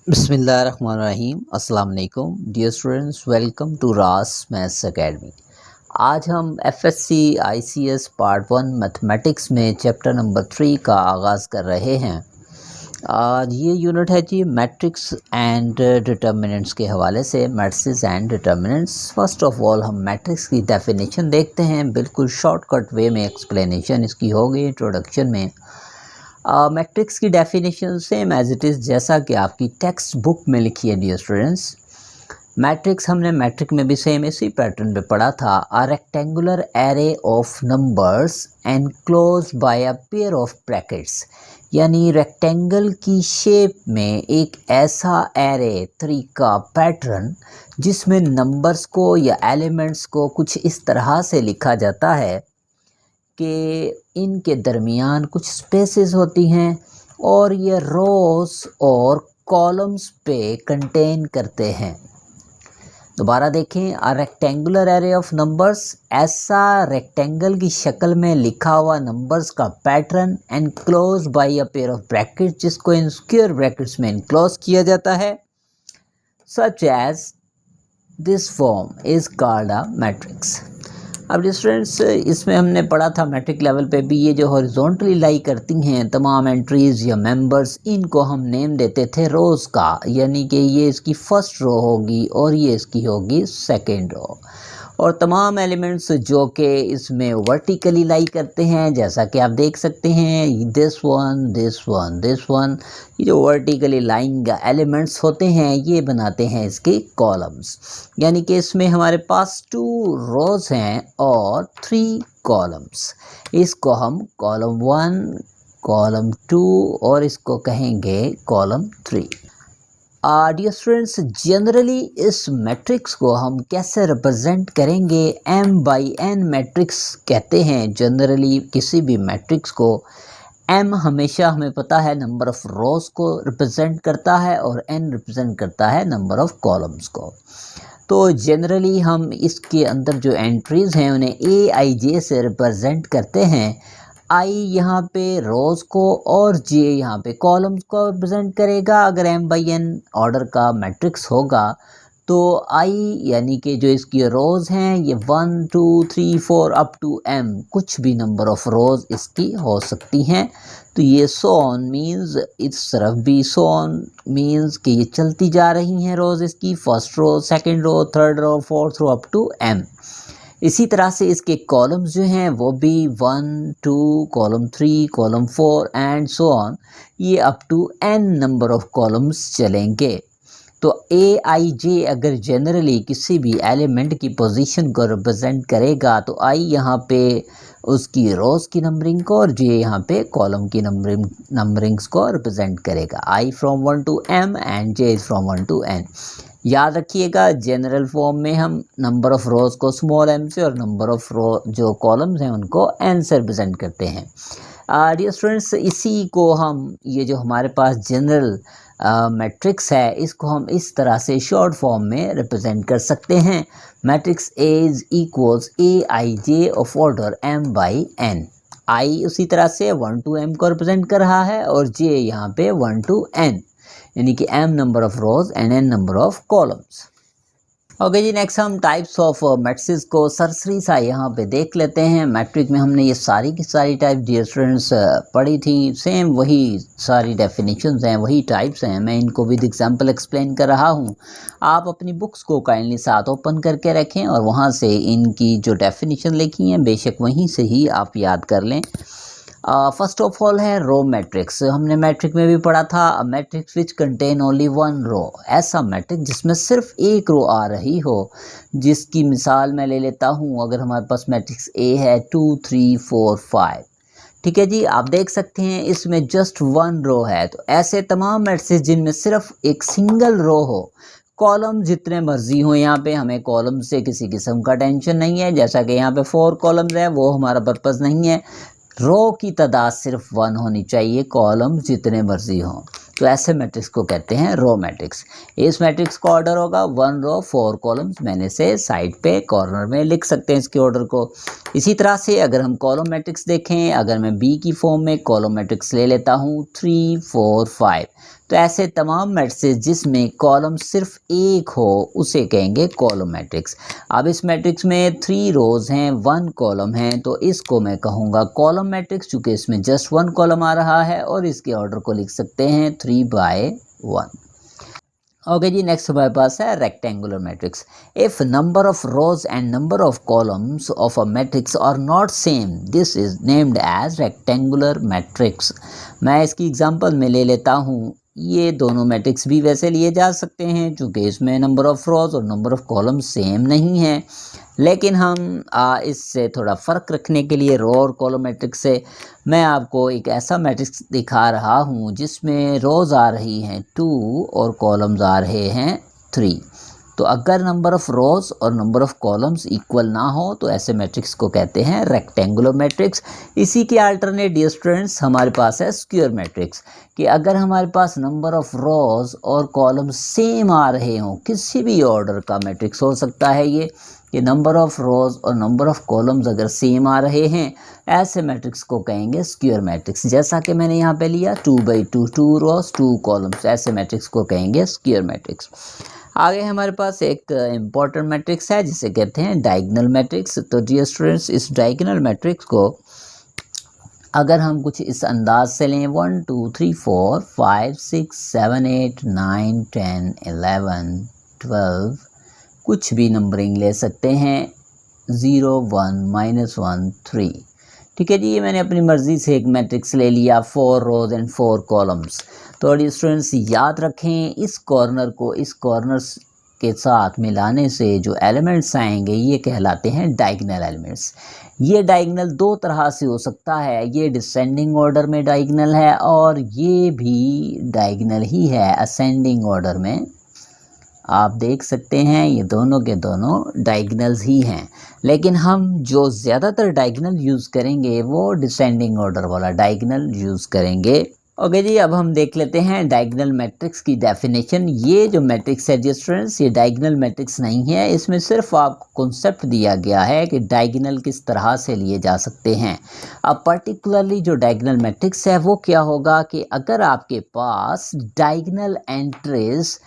बिस्मिल्लाहिर्रहमानिर्रहीम अस्सलाम वालेकुम डियर स्टूडेंट्स, वेलकम टू रास मैथ्स एकेडमी। आज हम एफएससी आईसीएस पार्ट 1 मैथमेटिक्स में चैप्टर नंबर 3 का आगाज़ कर रहे हैं। आज ये यूनिट है जी मैट्रिक्स एंड डिटर्मिनेंट्स के हवाले से, matrices and determinants. First of all हम मैट्रिक्स की डेफिनेशन देखते हैं, बिल्कुल शॉर्टकट वे में एक्सप्लेनेशन इसकी होगी इंट्रोडक्शन में। मैट्रिक्स की definition same as it is जैसा कि आपकी टेक्स्ट बुक में लिखी है डियर स्टूडेंट्स। मैट्रिक्स हमने मैट्रिक में भी सेम इसी पैटर्न पे पढ़ा था। A rectangular array of numbers enclose by a pair of brackets, यानी रेक्टेंगल की शेप में एक ऐसा एरे तरीका पैटर्न जिसमें नंबर्स को या एलिमेंट्स को कुछ इस तरह से लिखा जाता है कि इनके दरमियान कुछ स्पेसेस होती हैं और ये रोज़ और कॉलम्स पे कंटेन करते हैं। दोबारा देखें, a rectangular array of numbers, ऐसा रेक्टेंगल की शक्ल में लिखा हुआ नंबर्स का pattern enclose by a pair of brackets, जिसको इन स्क्वायर ब्रैकेट्स में एनक्लोज किया जाता है, such as this form is called a matrix. अब स्टूडेंट्स, इसमें हमने पढ़ा था मैट्रिक लेवल पे भी, ये जो हॉरिजॉन्टली लाई करती हैं तमाम एंट्रीज़ या मेंबर्स, इनको हम नेम देते थे रोज़ का, यानी कि ये इसकी फर्स्ट रो होगी और ये इसकी होगी सेकंड रो। और तमाम एलिमेंट्स जो कि इसमें वर्टिकली लाई करते हैं, जैसा कि आप देख सकते हैं this one this one this one, ये जो वर्टिकली लाइंग एलिमेंट्स होते हैं ये बनाते हैं इसके कॉलम्स। यानी कि इसमें हमारे पास 2 रोज़ हैं और 3 कॉलम्स। इसको हम कॉलम 1, कॉलम 2 और इसको कहेंगे कॉलम 3। डियर स्टूडेंट्स, जनरली इस मैट्रिक्स को हम कैसे रिप्रेजेंट करेंगे? m बाई n मैट्रिक्स कहते हैं जनरली किसी भी मैट्रिक्स को। m हमेशा हमें पता है नंबर ऑफ़ रोज़ को रिप्रेजेंट करता है और n रिप्रेजेंट करता है नंबर ऑफ़ कॉलम्स को। तो जनरली हम इसके अंदर जो एंट्रीज़ हैं उन्हें a i j से रिप्रेजेंट करते हैं। आई यहाँ पे रोज़ को और जे यहाँ पे कॉलम्स को रिप्रेजेंट करेगा। अगर m बाई n ऑर्डर का मैट्रिक्स होगा तो आई यानी कि जो इसकी रोज़ हैं ये 1 2 3 4 अप टू m, कुछ भी नंबर ऑफ़ रोज़ इसकी हो सकती हैं। तो ये सो ऑन मीन्स, इस तरफ भी सो ऑन मीन्स कि ये चलती जा रही हैं रोज़ इसकी, first row, second row, third row, fourth row up to m। इसी तरह से इसके कॉलम्स जो हैं वो भी 1 2 column 3 column 4 and so on, ये up to n number of columns चलेंगे। तो ए आई जे अगर जनरली किसी भी एलिमेंट की पोजीशन को रिप्रेजेंट करेगा तो आई यहाँ पे उसकी रोज़ की नंबरिंग को और जे यहाँ पे कॉलम की नंबरिंग्स को रिप्रेजेंट करेगा। I from 1 to m and j is from 1 to n। याद रखिएगा जनरल फॉर्म में हम नंबर ऑफ़ रोज़ को स्मॉल m से और नंबर ऑफ़ रो जो कॉलम्स हैं उनको n से रिप्रेजेंट करते हैं। डियर स्टूडेंट्स, इसी को हम, ये जो हमारे पास जनरल मैट्रिक्स है, इसको हम इस तरह से शॉर्ट फॉर्म में रिप्रेजेंट कर सकते हैं। Matrix A is equals a I J of order m by n। आई उसी तरह से 1 टू m को रिप्रेजेंट कर रहा है और j यहाँ पे 1 टू n, यानी कि m number of rows and n number of columns. Okay ji, next हम टाइप्स ऑफ मैट्रिक्स को सरसरी सा यहाँ पे देख लेते हैं। मैट्रिक में हमने ये सारी की सारी टाइप डियर स्टूडेंट्स पढ़ी थी, सेम वही सारी डेफिनेशंस हैं, वही टाइप्स हैं। मैं इनको विद एग्जांपल एक्सप्लेन कर रहा हूँ। आप अपनी बुक्स को काइंडली साथ ओपन करके रखें और वहाँ से इनकी जो डेफिनेशन लिखी हैं बेशक वहीं से ही आप याद कर लें। फर्स्ट ऑफ ऑल है रो मैट्रिक्स। हमने मैट्रिक में भी पढ़ा था, मैट्रिक्स विच कंटेन ओनली 1 रो, ऐसा मैट्रिक्स जिसमें सिर्फ एक रो आ रही हो। जिसकी मिसाल मैं ले लेता हूँ, अगर हमारे पास मैट्रिक्स ए है 2 3 4 5, ठीक है जी, आप देख सकते हैं इसमें जस्ट 1 रो है। तो ऐसे तमाम मैट्रिक्स जिनमें सिर्फ एक सिंगल रो हो, कॉलम जितने मर्जी हो, यहाँ पे हमें कॉलम से किसी किस्म का टेंशन नहीं है। जैसा कि यहाँ पे 4 कॉलम्स है, वो हमारा पर्पज़ नहीं है। रो की तादाद सिर्फ 1 होनी चाहिए, कॉलम जितने मर्जी हों। तो ऐसे मैट्रिक्स को कहते हैं रो मैट्रिक्स। इस मैट्रिक्स का ऑर्डर होगा 1 रो 4 कॉलम्स। मैंने से साइड पे कॉर्नर में लिख सकते हैं इसके ऑर्डर को। इसी तरह से अगर हम कॉलम मैट्रिक्स देखें, अगर मैं बी की फॉर्म में कॉलम मैट्रिक्स ले लेता हूँ 3 4 5, तो ऐसे तमाम मैट्रिक्स जिसमें कॉलम सिर्फ एक हो उसे कहेंगे कॉलम मैट्रिक्स। अब इस मैट्रिक्स में 3 रोज हैं, 1 कॉलम है, तो इसको मैं कहूँगा कॉलम मैट्रिक्स, चूँकि इसमें जस्ट 1 कॉलम आ रहा है और इसके ऑर्डर को लिख सकते हैं 3/1। ओके जी, नेक्स्ट हमारे पास है rectangular matrix. If number of rows and number of columns of a matrix are not same, this is named as rectangular matrix. मैं इसकी एग्जांपल में ले लेता हूँ। ये दोनों मैट्रिक्स भी वैसे लिए जा सकते हैं क्योंकि इसमें नंबर ऑफ रोज और नंबर ऑफ कॉलम सेम नहीं है, लेकिन हम इससे थोड़ा फ़र्क रखने के लिए रो और कॉलम मैट्रिक्स से मैं आपको एक ऐसा मैट्रिक्स दिखा रहा हूँ जिसमें रोज़ आ रही हैं 2 और कॉलम्स आ रहे हैं 3। तो अगर नंबर ऑफ़ रोज़ और नंबर ऑफ़ कॉलम्स इक्वल ना हो तो ऐसे मैट्रिक्स को कहते हैं रेक्टेंगुलर मैट्रिक्स। इसी के अल्टरनेट डियर स्टूडेंट्स हमारे पास है स्क्वायर मैट्रिक्स, कि अगर हमारे पास नंबर ऑफ़ रोज़ और कॉलम्स सेम आ रहे हों, किसी भी ऑर्डर का मैट्रिक्स हो सकता है ये, कि नंबर ऑफ़ रोज़ और नंबर ऑफ़ कॉलम्स अगर सेम आ रहे हैं, ऐसे मैट्रिक्स को कहेंगे स्क्वायर मैट्रिक्स। जैसा कि मैंने यहाँ पे लिया 2/2, 2 रोज़ 2 कॉलम्स, ऐसे मैट्रिक्स को कहेंगे स्क्वायर मैट्रिक्स। आगे हमारे पास एक इम्पॉर्टेंट मैट्रिक्स है जिसे कहते हैं डायगोनल मैट्रिक्स। तो डियर स्टूडेंट्स, इस डायगोनल मैट्रिक्स को अगर हम कुछ इस अंदाज से लें 1 2 3 4 5 6 7 8 9 10 11 12, कुछ भी नंबरिंग ले सकते हैं, 0 1 -1 3। ठीक है जी, ये मैंने अपनी मर्ज़ी से एक मैट्रिक्स ले लिया 4 रोज़ एंड 4 कॉलम्स। तो डियर स्टूडेंट्स याद रखें, इस कॉर्नर को इस कॉर्नर्स के साथ मिलाने से जो एलिमेंट्स आएंगे ये कहलाते हैं डायगोनल एलिमेंट्स। ये डायगोनल 2 तरह से हो सकता है, ये डिसेंडिंग ऑर्डर में डायगोनल है और ये भी डायगोनल ही है असेंडिंग ऑर्डर में। आप देख सकते हैं ये दोनों के दोनों डायगोनल्स ही हैं, लेकिन हम जो ज़्यादातर डायगोनल यूज़ करेंगे वो डिसेंडिंग ऑर्डर वाला डायगोनल यूज़ करेंगे। ओके जी, अब हम देख लेते हैं डायगोनल मैट्रिक्स की डेफिनेशन। ये जो मैट्रिक्स है डियर स्टूडेंट्स, ये डायगोनल मैट्रिक्स नहीं है, इसमें सिर्फ आपको कॉन्सेप्ट दिया गया है कि डायगोनल किस तरह से लिए जा सकते हैं। अब पर्टिकुलरली जो डायगोनल मैट्रिक्स है वो क्या होगा कि अगर आपके पास डायगोनल एंट्रीज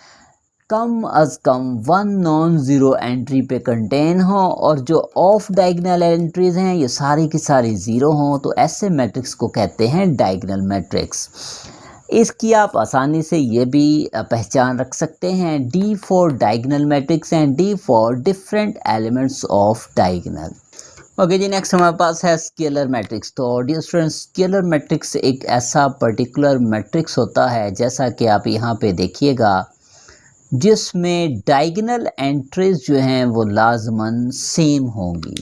कम अज़ कम 1 नॉन ज़ीरो एंट्री पे कंटेन हो और जो ऑफ डायगोनल एंट्रीज हैं ये सारी की सारी ज़ीरो हों, तो ऐसे मैट्रिक्स को कहते हैं डायगोनल मैट्रिक्स। इसकी आप आसानी से ये भी पहचान रख सकते हैं, D for diagonal matrix and D for different elements of diagonal. Okay ji, next हमारे पास है स्केलर मैट्रिक्स। तो डियर स्टूडेंट्स, स्केलर मैट्रिक्स एक ऐसा पर्टिकुलर मैट्रिक्स होता है, जैसा कि आप यहाँ पे देखिएगा, जिसमें डायगोनल एंट्रीज जो हैं वो लाजमन सेम होंगी।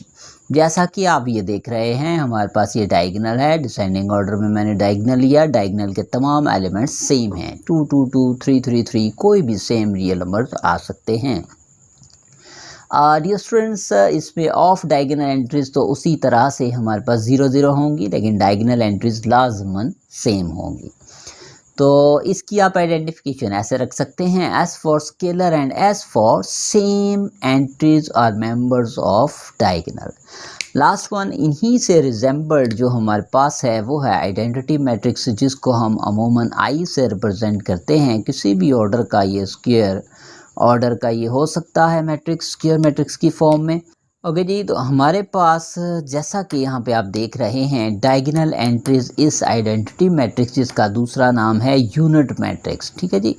जैसा कि आप ये देख रहे हैं, हमारे पास ये डायगोनल है, डिसेंडिंग ऑर्डर में मैंने डायगोनल लिया, डायगोनल के तमाम एलिमेंट्स सेम हैं, 2 2 2 3 3 3, कोई भी सेम रियल नंबर आ सकते हैं। डियर स्टूडेंट्स, इसमें ऑफ डायगोनल एंट्रीज तो उसी तरह से हमारे पास 0 0 होंगी, लेकिन डायगोनल एंट्रीज लाजमन सेम होंगी। तो इसकी आप आइडेंटिफिकेशन ऐसे रख सकते हैं, S for scalar and S for same entries are members of diagonal. Last one इन्हीं से रिजेंबल्ड जो हमारे पास है वो है आइडेंटिटी मैट्रिक्स, जिसको हम अमूमन आई से रिप्रेजेंट करते हैं। किसी भी ऑर्डर का ये स्क्वायर ऑर्डर का ये हो सकता है मैट्रिक्स, स्क्वायर मैट्रिक्स की फॉर्म में। ओके जी, तो हमारे पास जैसा कि यहाँ पे आप देख रहे हैं डायगोनल एंट्रीज इस आइडेंटिटी मैट्रिक्स, जिसका दूसरा नाम है यूनिट मैट्रिक्स। ठीक है जी,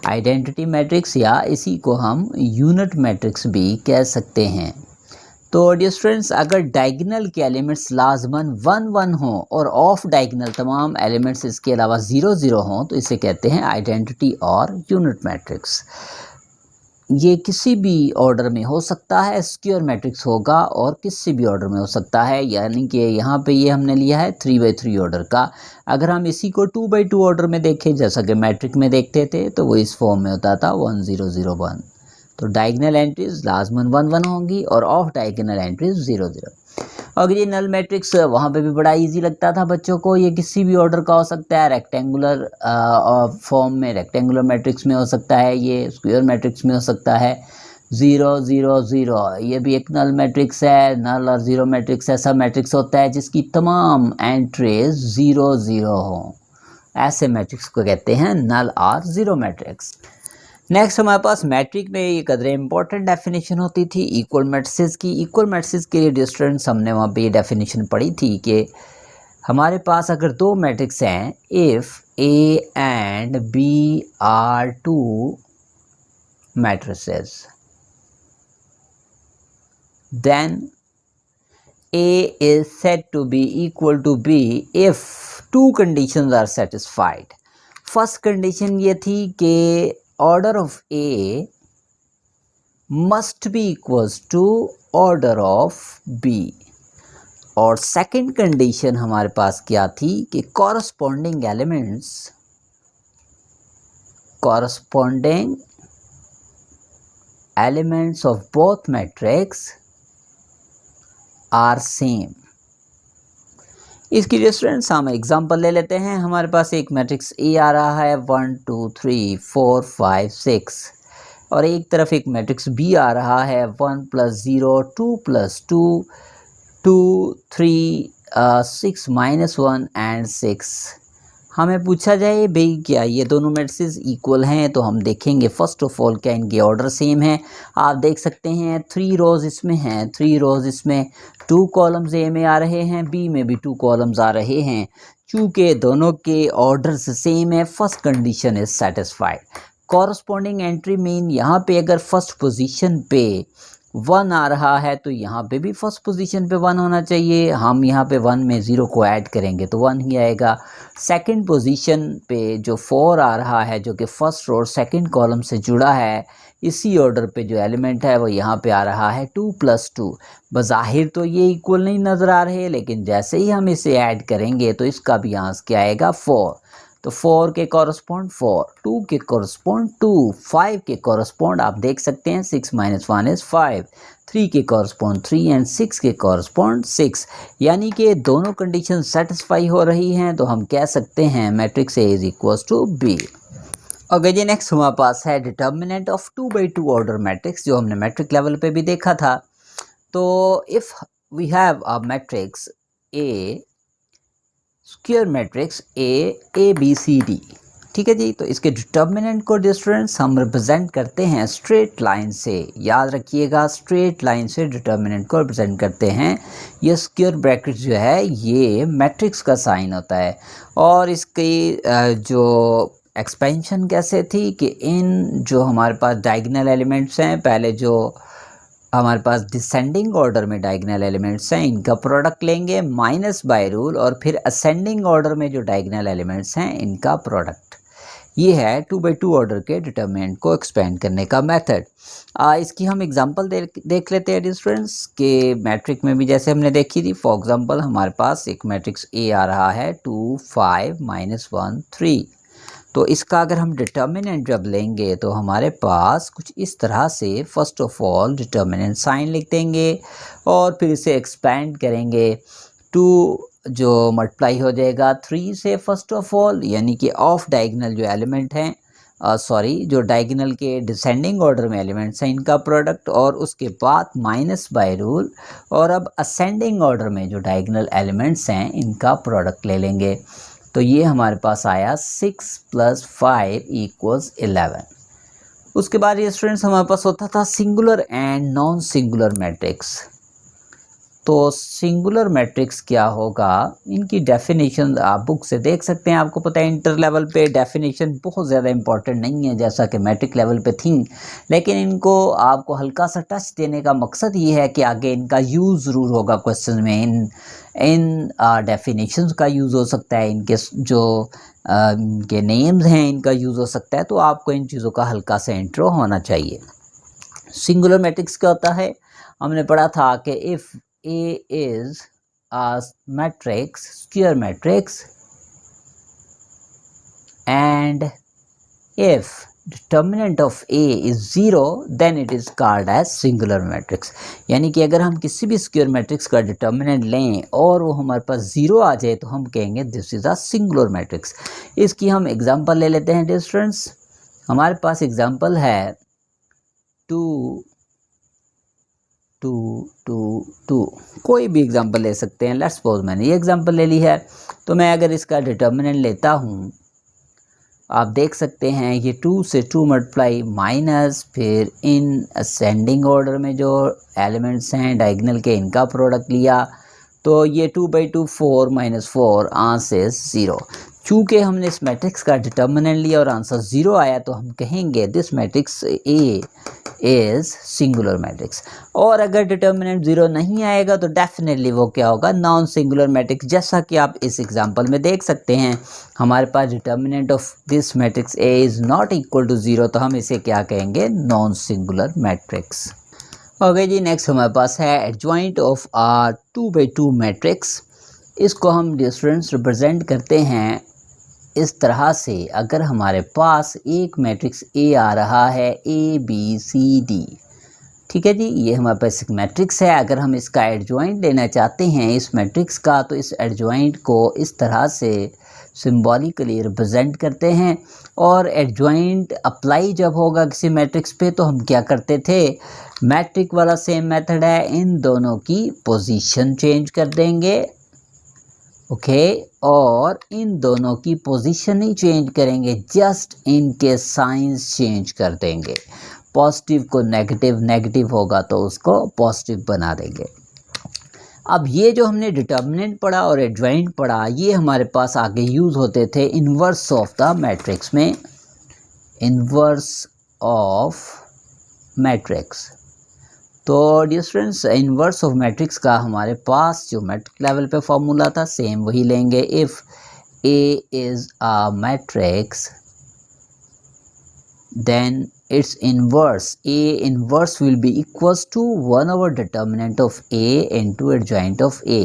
आइडेंटिटी मैट्रिक्स या इसी को हम यूनिट मैट्रिक्स भी कह सकते हैं। तो डियर स्टूडेंट्स, अगर डायगोनल के एलिमेंट्स लाजमन 1 1 हों और ऑफ डायगोनल तमाम एलिमेंट्स इसके अलावा 0 0 हों, तो इसे कहते हैं आइडेंटिटी और यूनिट मैट्रिक्स। ये किसी भी ऑर्डर में हो सकता है, स्क्वायर मैट्रिक्स होगा और किसी भी ऑर्डर में हो सकता है, यानी कि यहाँ पे ये हमने लिया है 3/3 ऑर्डर का। अगर हम इसी को 2/2 ऑर्डर में देखें, जैसा कि मैट्रिक में देखते थे, तो वो इस फॉर्म में होता था 1 0 0 1। तो डायगोनल एंट्रीज लाजमन 1 1 होंगी और ऑफ डायगोनल एंट्रीज 0 0। और ये नल मैट्रिक्स वहाँ पे भी बड़ा इजी लगता था बच्चों को, ये किसी भी ऑर्डर का हो सकता है, रेक्टेंगुलर फॉर्म में रेक्टेंगुलर मैट्रिक्स में हो सकता है, ये स्क्वायर मैट्रिक्स में हो सकता है। 0 0 0 ये भी एक नल मैट्रिक्स है। नल और ज़ीरो मैट्रिक्स ऐसा मैट्रिक्स होता है जिसकी तमाम एंट्रीज 0 0 हों। ऐसे मैट्रिक्स को कहते हैं नल और ज़ीरो मैट्रिक्स। नेक्स्ट हमारे पास मैट्रिक में ये कदरे इंपॉर्टेंट डेफिनेशन होती थी इक्वल मैट्रिसेस की। इक्वल मैट्रिसेस के लिए डिस्टेंस हमने वहाँ पे ये डेफिनेशन पढ़ी थी कि हमारे पास अगर दो मैट्रिक्स हैं, if A and B are two matrices, then A is said to be equal to B if two conditions are satisfied. First condition ये थी कि order of A must be equals to order of B, और second condition हमारे पास क्या थी कि corresponding elements of both matrix are same. इसकी रेफरेंस हम एग्जांपल ले लेते हैं। हमारे पास एक मैट्रिक्स ए आ रहा है 1 2 3 4 5 6, और एक तरफ एक मैट्रिक्स बी आ रहा है 1 + 0 2 + 2 2 3 6 -1 एंड 6। हमें पूछा जाए भाई क्या ये दोनों मैट्रिक्स इक्वल हैं, तो हम देखेंगे फर्स्ट ऑफ ऑल क्या इनके ऑर्डर सेम है। आप देख सकते हैं 3 रोज़ इसमें हैं, 3 रोज़ इसमें, 2 कॉलम्स ए में आ रहे हैं, बी में भी 2 कॉलम्स आ रहे हैं। चूँकि दोनों के ऑर्डर्स सेम है, first condition is satisfied. Corresponding entry mean यहाँ पे अगर फर्स्ट पोजीशन पे 1 आ रहा है तो यहाँ पे भी फर्स्ट पोजीशन पे 1 होना चाहिए। हम यहाँ पे 1 में 0 को ऐड करेंगे तो 1 ही आएगा। सेकंड पोजीशन पे जो 4 आ रहा है, जो कि फर्स्ट और सेकंड कॉलम से जुड़ा है, इसी ऑर्डर पे जो एलिमेंट है वो यहाँ पे आ रहा है 2 + 2। बज़ाहिर तो ये इक्वल नहीं नज़र आ रहे, लेकिन जैसे ही हम इसे ऐड करेंगे तो इसका भी आंसर क्या आएगा 4। तो 4 के कॉरस्पॉन्ड 4, 2 के कॉरस्पॉन्ड 2, 5 के कॉरस्पॉन्ड आप देख सकते हैं 6 - 1 इज़ 5, 3 के कॉरस्पॉन्ड 3 एंड 6 के कॉरस्पॉन्ड 6। यानी कि दोनों कंडीशन सेटिस्फाई हो रही हैं, तो हम कह सकते हैं matrix A is equals to B. Okay ji, next हमारे पास है determinant of 2x2 order matrix, जो हमने मैट्रिक लेवल पे भी देखा था। तो if we have a matrix A, square matrix A B C D, ठीक है जी, तो इसके डिटर्मिनेंट को डिस्टेंस हम रिप्रेजेंट करते हैं स्ट्रेट लाइन से। याद रखिएगा, स्ट्रेट लाइन से डिटर्मिनेंट को रिप्रेजेंट करते हैं। ये स्क्वायर ब्रैकेट जो है ये मैट्रिक्स का साइन होता है, और इसकी जो एक्सपेंशन कैसे थी कि इन जो हमारे पास डायगोनल एलिमेंट्स हैं, पहले जो हमारे पास डिसेंडिंग ऑर्डर में डायगोनल एलिमेंट्स हैं इनका प्रोडक्ट लेंगे माइनस बाय रूल, और फिर असेंडिंग ऑर्डर में जो डायगोनल एलिमेंट्स हैं इनका प्रोडक्ट। ये है 2x2 ऑर्डर के डिटरमिनेंट को एक्सपेंड करने का मेथड। इसकी हम एग्जांपल देख लेते हैं स्टूडेंट्स के मैट्रिक में भी जैसे हमने देखी थी। फॉर एग्जांपल हमारे पास एक मैट्रिक्स ए आ रहा है 2 5 -1 3। तो इसका अगर हम डिटर्मिनेंट जब लेंगे तो हमारे पास कुछ इस तरह से first of all determinant sign लिख देंगे, और फिर इसे एक्सपेंड करेंगे। 2 जो मल्टीप्लाई हो जाएगा 3 से फर्स्ट ऑफ ऑल, यानी कि ऑफ डायगोनल जो एलिमेंट हैं, जो डायगोनल के डिसेंडिंग ऑर्डर में एलिमेंट्स हैं इनका प्रोडक्ट, और उसके बाद माइनस बाय रूल, और अब असेंडिंग ऑर्डर में जो डायगोनल एलिमेंट्स हैं इनका प्रोडक्ट ले लेंगे। तो ये हमारे पास आया 6 + 5 = 11। उसके बाद ये स्टूडेंट्स हमारे पास होता था singular and non singular matrix. तो सिंगुलर मैट्रिक्स क्या होगा, इनकी डेफिनेशन आप बुक से देख सकते हैं। आपको पता है इंटर लेवल पे डेफिनेशन बहुत ज़्यादा इंपॉर्टेंट नहीं है जैसा कि मैट्रिक लेवल पे थी, लेकिन इनको आपको हल्का सा टच देने का मकसद ये है कि आगे इनका यूज़ ज़रूर होगा क्वेश्चन में। इन डेफिनेशंस का यूज़ हो सकता है, इनके जो के नेम्स हैं इनका यूज़ हो सकता है, तो आपको इन चीज़ों का हल्का सा इंट्रो होना चाहिए। सिंगुलर मैट्रिक्स क्या होता है, हमने पढ़ा था कि if A is a matrix, square matrix, and if determinant of A is 0 then it is called as singular matrix। यानी कि अगर हम किसी भी स्क्वायर मैट्रिक्स का डिटर्मिनेंट लें और वो हमारे पास 0 आ जाए तो हम कहेंगे this is a singular matrix. इसकी हम एग्जांपल ले लेते हैं स्टूडेंट्स। हमारे पास एग्जांपल है 2 2 2 2, कोई भी एग्जांपल ले सकते हैं। लेट्स सपोज मैंने ये एग्जांपल ले ली है, तो मैं अगर इसका डिटर्मिनेंट लेता हूँ आप देख सकते हैं ये 2 से 2 मल्टीप्लाई माइनस फिर इन असेंडिंग ऑर्डर में जो एलिमेंट्स हैं डायगोनल के इनका प्रोडक्ट लिया तो ये 2/2 4 माइनस 4 आंसर 0। चूँकि हमने इस मैट्रिक्स का डिटर्मिनेंट लिया और आंसर 0 आया तो हम कहेंगे this matrix A is singular matrix. और अगर डिटर्मिनेंट 0 नहीं आएगा तो डेफिनेटली वो क्या होगा, नॉन सिंगुलर मैट्रिक्स। जैसा कि आप इस एग्जांपल में देख सकते हैं हमारे पास determinant of this matrix A is not equal to 0 तो हम इसे क्या कहेंगे, नॉन सिंगुलर मैट्रिक्स। ओके जी, नेक्स्ट हमारे पास है एडजॉइंट ऑफ आर 2/2 मैट्रिक्स। इसको हम डिफरेंस रिप्रेजेंट करते हैं इस तरह से। अगर हमारे पास एक मैट्रिक्स ए आ रहा है ABCD, ठीक है जी, ये हमारे पास एक मैट्रिक्स है। अगर हम इसका एडजॉइंट लेना चाहते हैं इस मैट्रिक्स का तो इस एडजॉइंट को इस तरह से सिंबॉलिकली रिप्रेजेंट करते हैं। और एडजॉइंट अप्लाई जब होगा किसी मैट्रिक्स पे तो हम क्या करते थे, मैट्रिक वाला सेम मेथड है, इन दोनों की पोजीशन चेंज कर देंगे। ओके, और इन दोनों की पोजीशन नहीं चेंज करेंगे, जस्ट इनके साइंस चेंज कर देंगे। पॉजिटिव को नेगेटिव, नेगेटिव होगा तो उसको पॉजिटिव बना देंगे। अब ये जो हमने डिटर्मिनेंट पढ़ा और एडजॉइंट पढ़ा ये हमारे पास आगे यूज़ होते थे इन्वर्स ऑफ द मैट्रिक्स में। इन्वर्स ऑफ मैट्रिक्स, तो डिफरेंस इन्वर्स ऑफ मैट्रिक्स का हमारे पास जो मैट्रिक लेवल पे फॉर्मूला था सेम वही लेंगे। If A is a matrix then its inverse A inverse will be equals to 1/determinant of A into adjoint of A।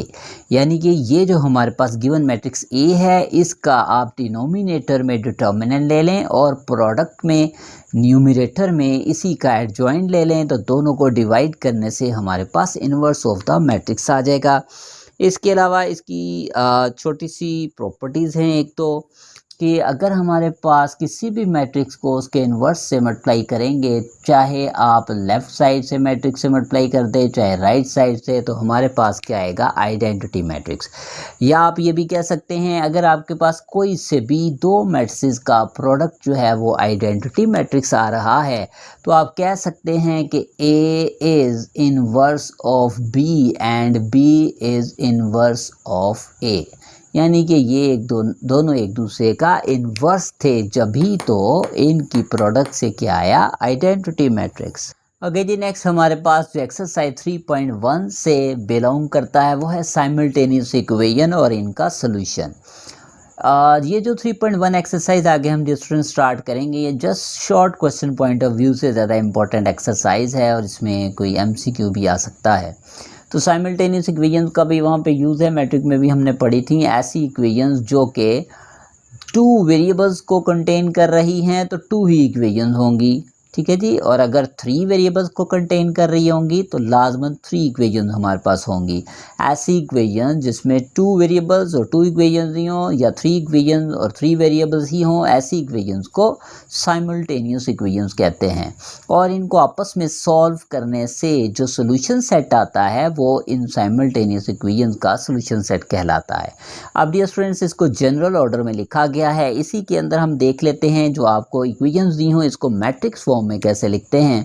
यानी कि ये जो हमारे पास गिवन मैट्रिक्स A है इसका आप डिनोमिनेटर में डिटर्मिनेंट ले लें और प्रोडक्ट में न्यूमरेटर में इसी का एडजॉइंट ले लें तो दोनों को डिवाइड करने से हमारे पास इन्वर्स ऑफ द मैट्रिक्स आ जाएगा। इसके अलावा इसकी छोटी सी प्रॉपर्टीज़ हैं। एक तो कि अगर हमारे पास किसी भी मैट्रिक्स को उसके इन्वर्स से मल्टीप्लाई करेंगे, चाहे आप लेफ़्ट साइड से मैट्रिक्स से मल्टीप्लाई कर दें चाहे राइट साइड से, तो हमारे पास क्या आएगा, आइडेंटिटी मैट्रिक्स। या आप ये भी कह सकते हैं अगर आपके पास कोई से भी दो मैट्रिक्स का प्रोडक्ट जो है वो आइडेंटिटी मैट्रिक्स आ रहा है तो आप कह सकते हैं कि A is inverse of B and B is inverse of A। यानी कि ये दोनों एक दूसरे का इन्वर्स थे, जभी तो इनकी प्रोडक्ट से क्या आया, आइडेंटिटी मैट्रिक्स। ओके जी, नेक्स्ट हमारे पास जो एक्सरसाइज 3.1 से बिलोंग करता है वो है साइमल्टेनियस इक्वेशन और इनका सोल्यूशन। ये जो 3.1 एक्सरसाइज आगे हम डिस्कशन स्टार्ट करेंगे ये just short question point of view से ज़्यादा इंपॉर्टेंट एक्सरसाइज है और इसमें कोई MCQ भी आ सकता है। तो साइमल्टेनियस इक्वेशंस का भी वहाँ पे यूज़ है, मैट्रिक में भी हमने पढ़ी थी। ऐसी इक्वेशंस जो कि 2 वेरिएबल्स को कंटेन कर रही हैं तो 2 ही इक्वेशंस होंगी, ठीक है जी। और अगर 3 वेरिएबल्स को कंटेन कर रही होंगी तो लाजमन 3 इक्वेशंस हमारे पास होंगी। ऐसी इक्वेशंस जिसमें 2 वेरिएबल्स और 2 इक्वेशंस ही हों या 3 इक्वेशंस और 3 वेरिएबल्स ही हों, ऐसी इक्वेशंस को साइमल्टेनियस इक्वेशंस कहते हैं। और इनको आपस में सॉल्व करने से जो सोल्यूशन सेट आता है वो इन साइमल्टेनियस इक्वेशंस का सोल्यूशन सेट कहलाता है। अब डियर स्टूडेंट्स, इसको जनरल ऑर्डर में लिखा गया है। इसी के अंदर हम देख लेते हैं जो आपको इक्वेशंस दी हों इसको मैट्रिक्स फॉर्म में कैसे लिखते हैं।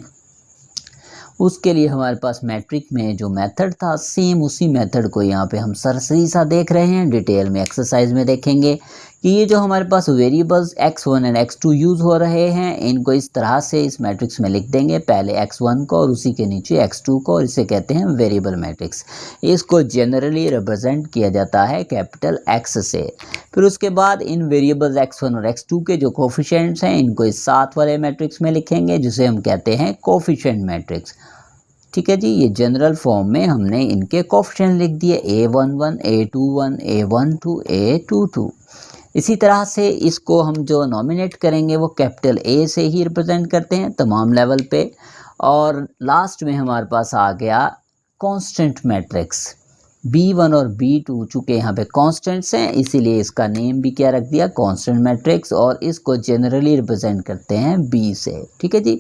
उसके लिए हमारे पास मैट्रिक में जो मेथड था सेम उसी मेथड को यहाँ पे हम सरसरी सा देख रहे हैं। डिटेल में एक्सरसाइज में देखेंगे कि ये जो हमारे पास variables x1 and x2 use हो रहे हैं इनको इस तरह से इस मैट्रिक्स में लिख देंगे, पहले x1 को और उसी के नीचे x2 को, और इसे कहते हैं वेरिएबल मैट्रिक्स। इसको जनरली रिप्रेजेंट किया जाता है कैपिटल X से। फिर उसके बाद इन वेरिएबल्स x1 और x2 के जो कोफिशिएंट्स हैं इनको इस साथ वाले मैट्रिक्स में लिखेंगे जिसे हम कहते हैं कोफिशिएंट मैट्रिक्स, ठीक है जी। ये जनरल फॉर्म में हमने इनके कोफिशिएंट लिख दिए A11, A21, A12, A22। इसी तरह से इसको हम जो नॉमिनेट करेंगे वो कैपिटल A से ही रिप्रेजेंट करते हैं तमाम लेवल पे। और लास्ट में हमारे पास आ गया कांस्टेंट मैट्रिक्स B1 और B2, चूँकि यहाँ पे कांस्टेंट्स हैं इसीलिए इसका नेम भी क्या रख दिया, कांस्टेंट मैट्रिक्स, और इसको जनरली रिप्रेजेंट करते हैं B से, ठीक है जी।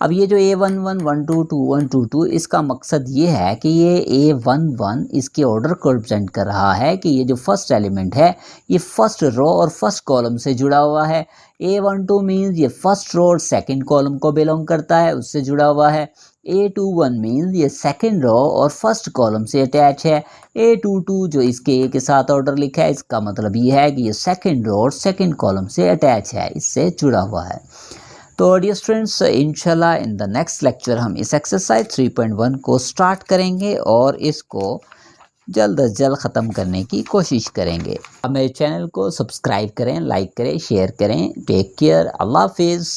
अब ये जो A11, 12, 21, 22 इसका मकसद ये है कि ये A11 इसके ऑर्डर को रिप्रेजेंट कर रहा है कि ये जो फर्स्ट एलिमेंट है ये फर्स्ट रो और फर्स्ट कॉलम से जुड़ा हुआ है। A12 मीन्स ये फर्स्ट रो और सेकंड कॉलम को बिलोंग करता है, उससे जुड़ा हुआ है। A21 मीन्स ये सेकंड रो और फर्स्ट कॉलम से अटैच है। A22 जो इसके ए के साथ ऑर्डर लिखा है, इसका मतलब ये है कि ये सेकंड रो और सेकंड कॉलम से अटैच है, इससे जुड़ा हुआ है। तो डियर स्टूडेंट्स, इंशाल्लाह इन द नेक्स्ट लेक्चर हम इस एक्सरसाइज 3.1 को स्टार्ट करेंगे और इसको जल्द अज जल्द ख़त्म करने की कोशिश करेंगे। अब मेरे चैनल को सब्सक्राइब करें, लाइक करें, शेयर करें। टेक केयर, अल्लाह हाफिज़।